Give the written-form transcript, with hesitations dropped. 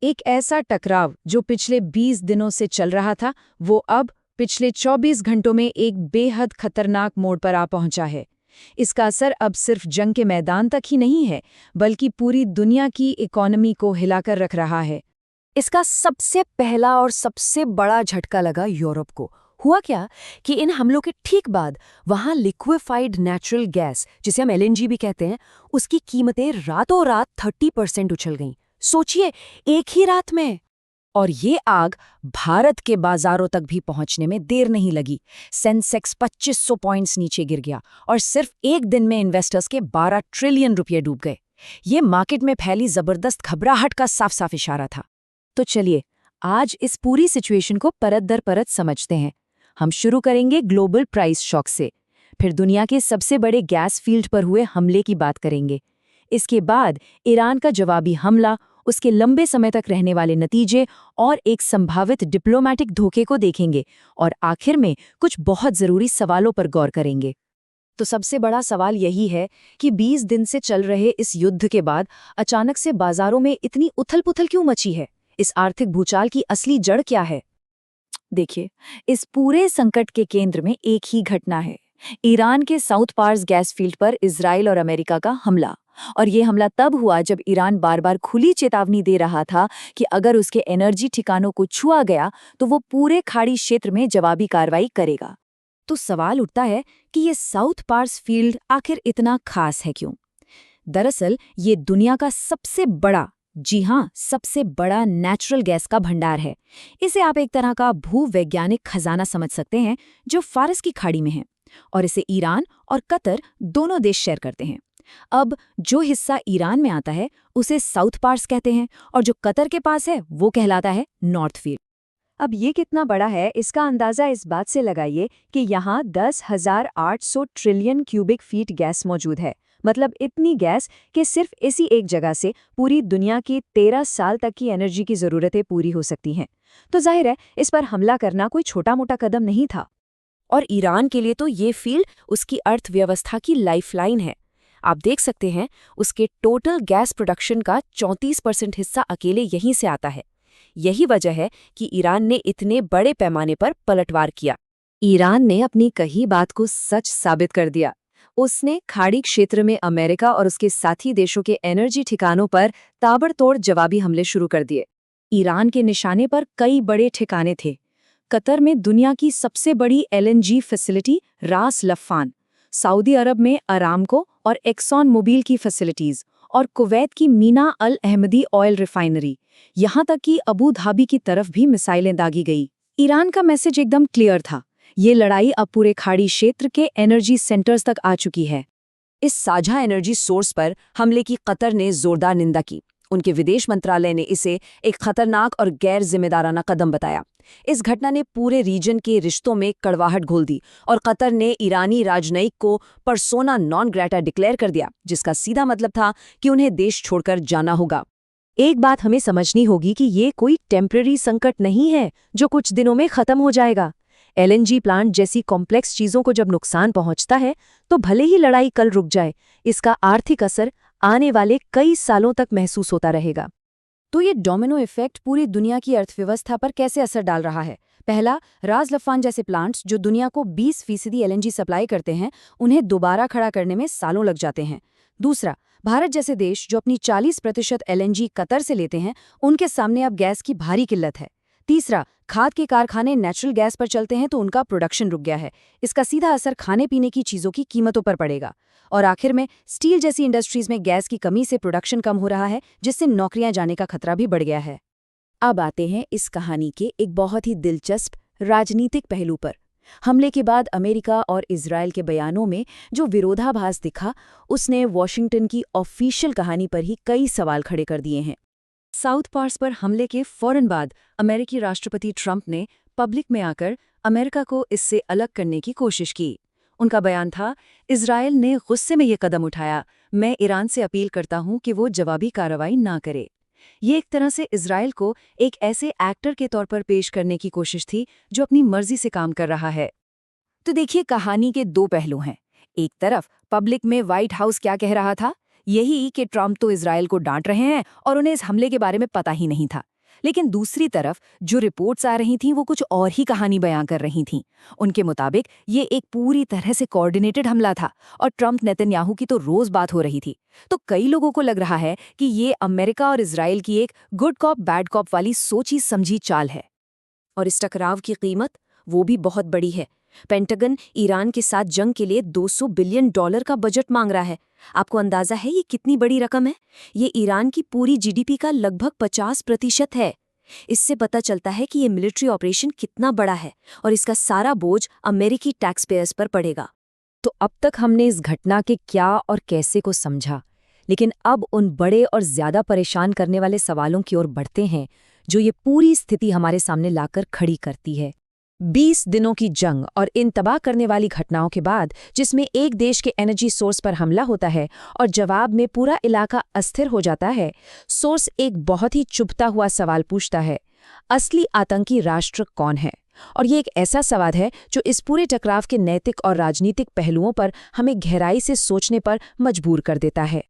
एक ऐसा टकराव जो पिछले 20 दिनों से चल रहा था, वो अब पिछले 24 घंटों में एक बेहद खतरनाक मोड़ पर आ पहुंचा है। इसका असर अब सिर्फ जंग के मैदान तक ही नहीं है, बल्कि पूरी दुनिया की इकोनॉमी को हिलाकर रख रहा है। इसका सबसे पहला और सबसे बड़ा झटका लगा यूरोप को। हुआ क्या कि इन हमलों के ठीक बाद वहां लिक्विफाइड नेचुरल गैस, जिसे हम एलएनजी भी कहते हैं, उसकी कीमतें रातों रात 30% उछल गईं। सोचिए, एक ही रात में। और ये आग भारत के बाजारों तक भी पहुंचने में देर नहीं लगी। सेंसेक्स 2500 पॉइंट्स नीचे गिर गया और सिर्फ एक दिन में इन्वेस्टर्स के 12 ट्रिलियन रुपये डूब गए। ये मार्केट में फैली जबरदस्त घबराहट का साफ साफ इशारा था। तो चलिए, आज इस पूरी सिचुएशन को परत दर परत समझते हैं। हम शुरू करेंगे ग्लोबल प्राइस शॉक से, फिर दुनिया के सबसे बड़े गैस फील्ड पर हुए हमले की बात करेंगे। इसके बाद ईरान का जवाबी हमला, उसके लंबे समय तक रहने वाले नतीजे और एक संभावित डिप्लोमैटिक धोखे को देखेंगे, और आखिर में कुछ बहुत जरूरी सवालों पर गौर करेंगे। तो सबसे बड़ा सवाल यही है कि 20 दिन से चल रहे इस युद्ध के बाद अचानक से बाजारों में इतनी उथल-पुथल क्यों मची है? इस आर्थिक भूचाल की असली जड़ क्या है? देखिए, इस पूरे संकट के केंद्र में एक ही घटना है, ईरान के साउथ पार्स गैस फील्ड पर इजराइल और अमेरिका का हमला। और ये हमला तब हुआ जब ईरान बार बार खुली चेतावनी दे रहा था कि अगर उसके एनर्जी ठिकानों को छुआ गया तो वो पूरे खाड़ी क्षेत्र में जवाबी कार्रवाई करेगा। तो सवाल उठता है कि ये साउथ पार्स फील्ड आखिर इतना खास है क्यों? दरअसल ये दुनिया का सबसे बड़ा, जी हाँ, सबसे बड़ा नेचुरल गैस का भंडार है। इसे आप एक तरह का भूवैज्ञानिक खजाना समझ सकते हैं, जो फारस की खाड़ी में है, और इसे ईरान और कतर दोनों देश शेयर करते हैं। अब जो हिस्सा ईरान में आता है उसे साउथ पार्स कहते हैं, और जो कतर के पास है वो कहलाता है नॉर्थ फील्ड। अब ये कितना बड़ा है, इसका अंदाजा इस बात से लगाइए कि यहाँ 10,800 ट्रिलियन क्यूबिक फीट गैस मौजूद है। मतलब इतनी गैस कि सिर्फ इसी एक जगह से पूरी दुनिया की 13 साल तक की एनर्जी की ज़रूरतें पूरी हो सकती हैं। तो जाहिर है, इस पर हमला करना कोई छोटा मोटा कदम नहीं था। और ईरान के लिए तो ये फील्ड उसकी अर्थव्यवस्था की लाइफलाइन है। आप देख सकते हैं, उसके टोटल गैस प्रोडक्शन का 34% हिस्सा अकेले यहीं से आता है। यही वजह है कि ईरान ने इतने बड़े पैमाने पर पलटवार किया। ईरान ने अपनी कही बात को सच साबित कर दिया। उसने खाड़ी क्षेत्र में अमेरिका और उसके साथी देशों के एनर्जी ठिकानों पर ताबड़तोड़ जवाबी हमले शुरू कर दिए। ईरान के निशाने पर कई बड़े ठिकाने थे। कतर में दुनिया की सबसे बड़ी एलएनजी फैसिलिटी रास लफान, सऊदी अरब में अरामको और एक्सॉन मोबिल की फैसिलिटीज, और कुवैत की मीना अल अहमदी ऑयल रिफाइनरी, यहाँ तक कि अबू धाबी की तरफ भी मिसाइलें दागी गई। ईरान का मैसेज एकदम क्लियर था, ये लड़ाई अब पूरे खाड़ी क्षेत्र के एनर्जी सेंटर्स तक आ चुकी है। इस साझा एनर्जी सोर्स पर हमले की कतर ने जोरदार निंदा की। उनके विदेश मंत्रालय ने इसे एक खतरनाक और गैर जिम्मेदाराना कदम बताया। इस घटना ने पूरे रीजन के रिश्तों में कड़वाहट घोल दी, और कतर ने ईरानी राजनयिक को पर्सोना नॉन ग्रेटा डिक्लेयर कर दिया, जिसका सीधा मतलब था कि उन्हें देश छोड़कर जाना होगा। एक बात हमें समझनी होगी कि ये कोई टेम्पररी संकट नहीं है जो कुछ दिनों में खत्म हो जाएगा। एलएनजी प्लांट जैसी कॉम्प्लेक्स चीजों को जब नुकसान पहुंचता है, तो भले ही लड़ाई कल रुक जाए, इसका आर्थिक असर आने वाले कई सालों तक महसूस होता रहेगा। तो ये डोमिनो इफेक्ट पूरी दुनिया की अर्थव्यवस्था पर कैसे असर डाल रहा है? पहला, राज लफान जैसे प्लांट्स जो दुनिया को 20% एलएनजी सप्लाई करते हैं, उन्हें दोबारा खड़ा करने में सालों लग जाते हैं। दूसरा, भारत जैसे देश जो अपनी 40% एलएनजी कतर से लेते हैं, उनके सामने अब गैस की भारी किल्लत है। तीसरा, खाद के कारखाने नेचुरल गैस पर चलते हैं तो उनका प्रोडक्शन रुक गया है। इसका सीधा असर खाने पीने की चीज़ों की कीमतों पर पड़ेगा। और आखिर में स्टील जैसी इंडस्ट्रीज में गैस की कमी से प्रोडक्शन कम हो रहा है, जिससे नौकरियां जाने का खतरा भी बढ़ गया है। अब आते हैं इस कहानी के एक बहुत ही दिलचस्प राजनीतिक पहलू पर। हमले के बाद अमेरिका और इजराइल के बयानों में जो विरोधाभास दिखा, उसने वॉशिंगटन की ऑफिशियल कहानी पर ही कई सवाल खड़े कर दिए हैं। साउथ पार्स पर हमले के फौरन बाद अमेरिकी राष्ट्रपति ट्रंप ने पब्लिक में आकर अमेरिका को इससे अलग करने की कोशिश की। उनका बयान था, इजराइल ने गुस्से में ये कदम उठाया, मैं ईरान से अपील करता हूं कि वो जवाबी कार्रवाई ना करे। ये एक तरह से इजराइल को एक ऐसे एक्टर के तौर पर पेश करने की कोशिश थी जो अपनी मर्जी से काम कर रहा है। तो देखिए, कहानी के दो पहलू हैं। एक तरफ पब्लिक में व्हाइट हाउस क्या कह रहा था, यही कि ट्रंप तो इजराइल को डांट रहे हैं और उन्हें इस हमले के बारे में पता ही नहीं था। लेकिन दूसरी तरफ जो रिपोर्ट्स आ रही थीं वो कुछ और ही कहानी बयां कर रही थीं। उनके मुताबिक ये एक पूरी तरह से कोऑर्डिनेटेड हमला था और ट्रंप नेतन्याहू की तो रोज बात हो रही थी। तो कई लोगों को लग रहा है कि ये अमेरिका और इजराइल की एक गुड कॉप बैड कॉप वाली सोची समझी चाल है। और इस टकराव की कीमत वो भी बहुत बड़ी है। पेंटागन ईरान के साथ जंग के लिए $200 बिलियन का बजट मांग रहा है। आपको अंदाजा है ये कितनी बड़ी रकम है? ये ईरान की पूरी जीडीपी का लगभग 50% है। इससे पता चलता है कि ये मिलिट्री ऑपरेशन कितना बड़ा है और इसका सारा बोझ अमेरिकी टैक्स पेयर्स पर पड़ेगा। तो अब तक हमने इस घटना के क्या और कैसे को समझा, लेकिन अब उन बड़े और ज्यादा परेशान करने वाले सवालों की ओर बढ़ते हैं जो ये पूरी स्थिति हमारे सामने लाकर खड़ी करती है। 20 दिनों की जंग और इन तबाह करने वाली घटनाओं के बाद, जिसमें एक देश के एनर्जी सोर्स पर हमला होता है और जवाब में पूरा इलाका अस्थिर हो जाता है, सोर्स एक बहुत ही चुभता हुआ सवाल पूछता है, असली आतंकी राष्ट्र कौन है? और ये एक ऐसा सवाल है जो इस पूरे टकराव के नैतिक और राजनीतिक पहलुओं पर हमें गहराई से सोचने पर मजबूर कर देता है।